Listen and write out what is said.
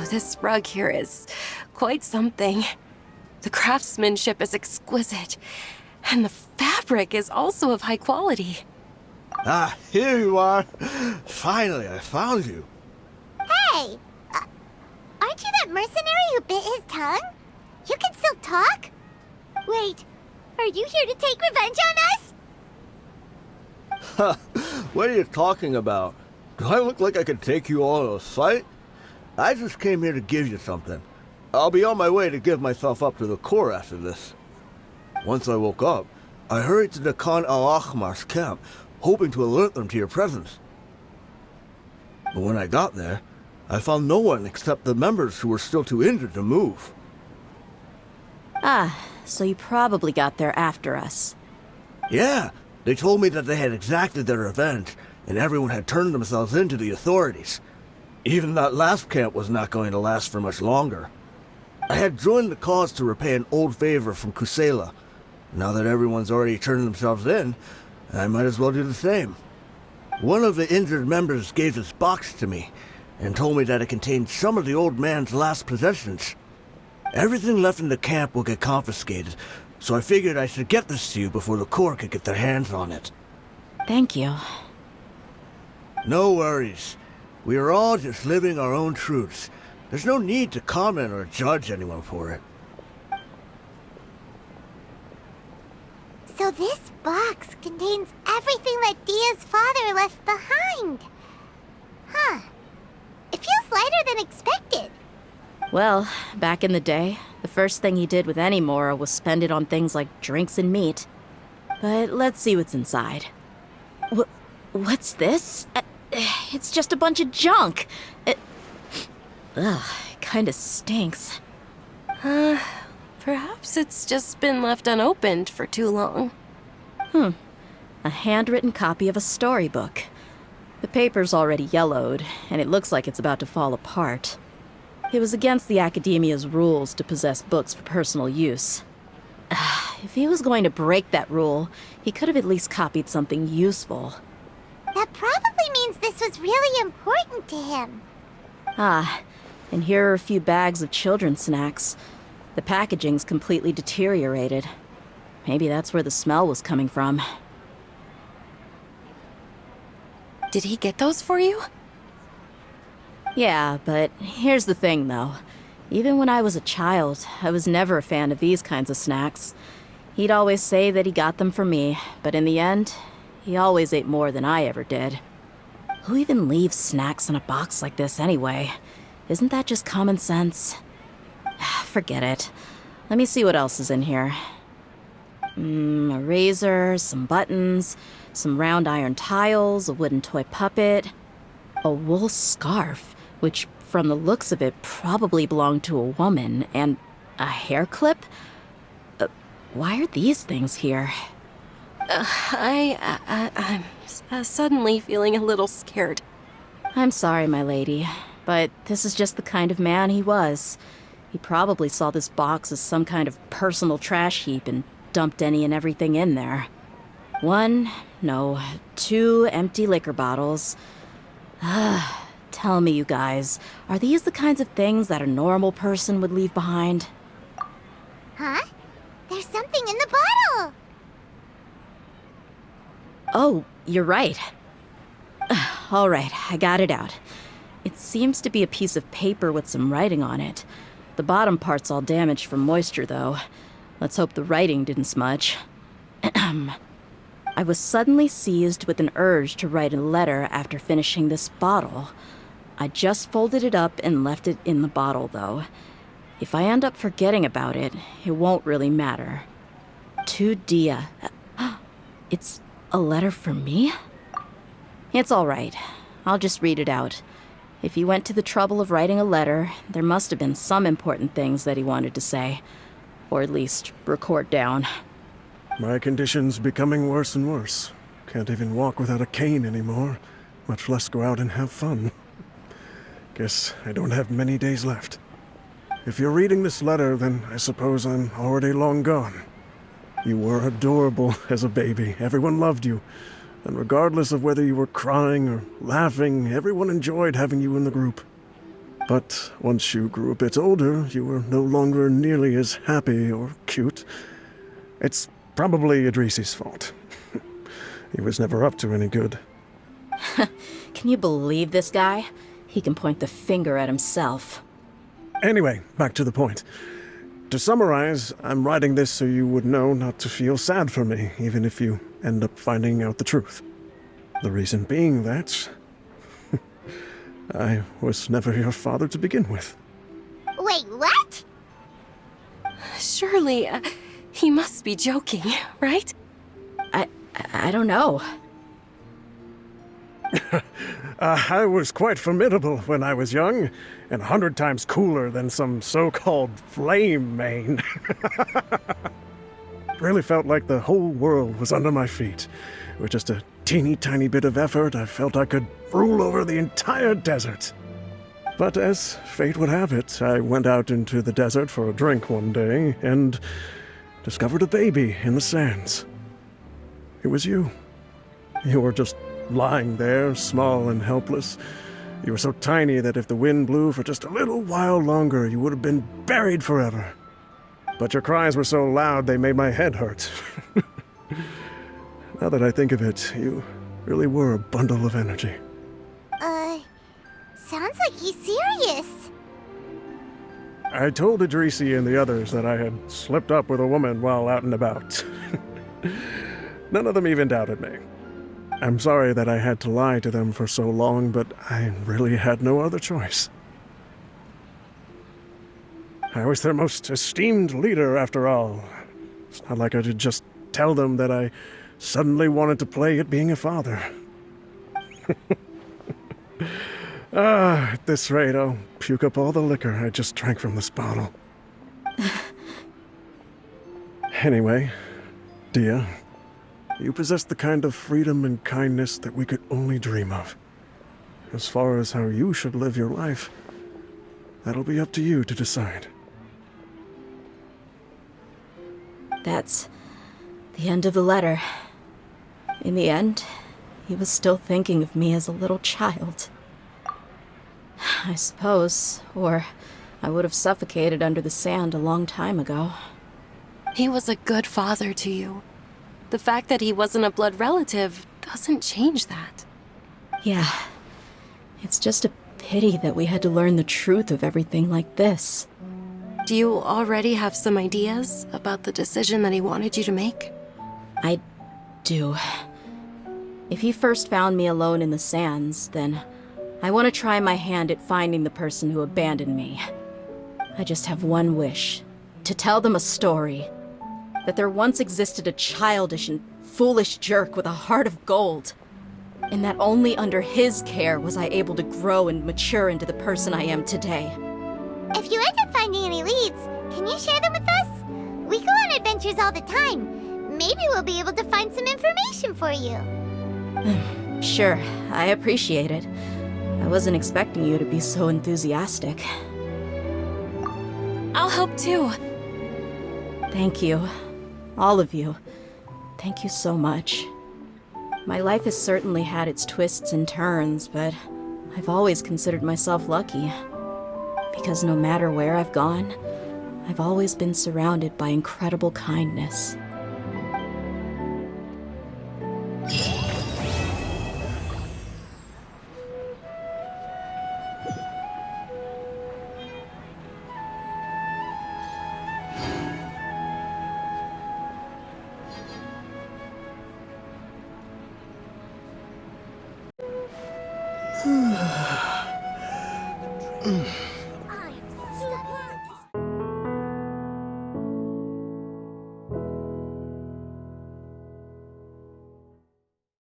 this rug here is quite something. The craftsmanship is exquisite, and the fabric is also of high quality. Ah, here you are. Finally, I found you. Hey! Aren't you that mercenary who bit his tongue? You can still talk? Wait, are you here to take revenge on us? What are you talking about? Do I look like I could take you all in a fight? I just came here to give you something. I'll be on my way to give myself up to the Corps after this. Once I woke up, I hurried to the Khan Al-Ahmar's camp, hoping to alert them to your presence. But when I got there, I found no one except the members who were still too injured to move. Ah, so you probably got there after us. Yeah, they told me that they had exacted their revenge, and everyone had turned themselves in to the authorities. Even that last camp was not going to last for much longer. I had joined the cause to repay an old favor from Kusayla. Now that everyone's already turned themselves in, I might as well do the same. One of the injured members gave this box to me, and told me that it contained some of the old man's last possessions. Everything left in the camp will get confiscated, so I figured I should get this to you before the Corps could get their hands on it. Thank you. No worries. We are all just living our own truths. There's no need to comment or judge anyone for it. So this box contains everything that Dehya's father left behind. Huh. It feels lighter than expected. Well, back in the day, the first thing he did with any Mora was spend it on things like drinks and meat. But let's see what's inside. What's this? It's just a bunch of junk. Ugh, it kinda stinks. Perhaps it's just been left unopened for too long. A handwritten copy of a storybook. The paper's already yellowed, and it looks like it's about to fall apart. It was against the Academia's rules to possess books for personal use. If he was going to break that rule, he could have at least copied something useful. That probably means this was really important to him. Ah, and here are a few bags of children's snacks. The packaging's completely deteriorated. Maybe that's where the smell was coming from. Did he get those for you? Yeah, but here's the thing, though. Even when I was a child, I was never a fan of these kinds of snacks. He'd always say that he got them for me, but in the end, he always ate more than I ever did. Who even leaves snacks in a box like this anyway? Isn't that just common sense? Forget it. Let me see what else is in here. A razor, some buttons, some round iron tiles, a wooden toy puppet, a wool scarf, which from the looks of it probably belonged to a woman, and a hair clip? Why are these things here? I'm suddenly feeling a little scared. I'm sorry, my lady, but this is just the kind of man he was. He probably saw this box as some kind of personal trash heap and dumped any and everything in there. 2 empty liquor bottles. Tell me, you guys, are these the kinds of things that a normal person would leave behind? Huh? There's something in the bottle! Oh, you're right. All right, I got it out. It seems to be a piece of paper with some writing on it. The bottom part's all damaged from moisture, though. Let's hope the writing didn't smudge. I was suddenly seized with an urge to write a letter after finishing this bottle. I just folded it up and left it in the bottle, though. If I end up forgetting about it, it won't really matter. To Dehya. It's a letter for me? It's all right. I'll just read it out. If he went to the trouble of writing a letter, there must have been some important things that he wanted to say. Or at least record down. My condition's becoming worse and worse. Can't even walk without a cane anymore, much less go out and have fun. Guess I don't have many days left. If you're reading this letter, then I suppose I'm already long gone. You were adorable as a baby. Everyone loved you. And regardless of whether you were crying or laughing, everyone enjoyed having you in the group. But once you grew a bit older, you were no longer nearly as happy or cute. It's probably Idrisi's fault. He was never up to any good. Can you believe this guy? He can point the finger at himself. Anyway, back to the point. To summarize, I'm writing this so you would know not to feel sad for me, even if you end up finding out the truth. The reason being that I was never your father to begin with. Wait, what? Surely, he must be joking, right? I don't know. I was quite formidable when I was young, and 100 times cooler than some so-called flame main. It really felt like the whole world was under my feet. With just a teeny tiny bit of effort, I felt I could rule over the entire desert. But as fate would have it, I went out into the desert for a drink one day, and discovered a baby in the sands. It was you. You were just lying there, small and helpless. You were so tiny that if the wind blew for just a little while longer, you would have been buried forever. But your cries were so loud they made my head hurt. Now that I think of it, you really were a bundle of energy. Sounds like he's serious. I told Idrisi and the others that I had slipped up with a woman while out and about. None of them even doubted me. I'm sorry that I had to lie to them for so long, but I really had no other choice. I was their most esteemed leader, after all. It's not like I could just tell them that I suddenly wanted to play at being a father. At this rate, I'll puke up all the liquor I just drank from this bottle. Anyway, Dehya, you possess the kind of freedom and kindness that we could only dream of. As far as how you should live your life, that'll be up to you to decide. That's the end of the letter. In the end, he was still thinking of me as a little child. I suppose, or I would have suffocated under the sand a long time ago. He was a good father to you. The fact that he wasn't a blood relative doesn't change that. Yeah. It's just a pity that we had to learn the truth of everything like this. Do you already have some ideas about the decision that he wanted you to make? I do. If he first found me alone in the sands, then I want to try my hand at finding the person who abandoned me. I just have one wish. To tell them a story. That there once existed a childish and foolish jerk with a heart of gold. And that only under his care was I able to grow and mature into the person I am today. If you end up finding any leads, can you share them with us? We go on adventures all the time. Maybe we'll be able to find some information for you. Sure, I appreciate it. I wasn't expecting you to be so enthusiastic. I'll help too. Thank you. All of you. Thank you so much. My life has certainly had its twists and turns, but I've always considered myself lucky. Because no matter where I've gone, I've always been surrounded by incredible kindness.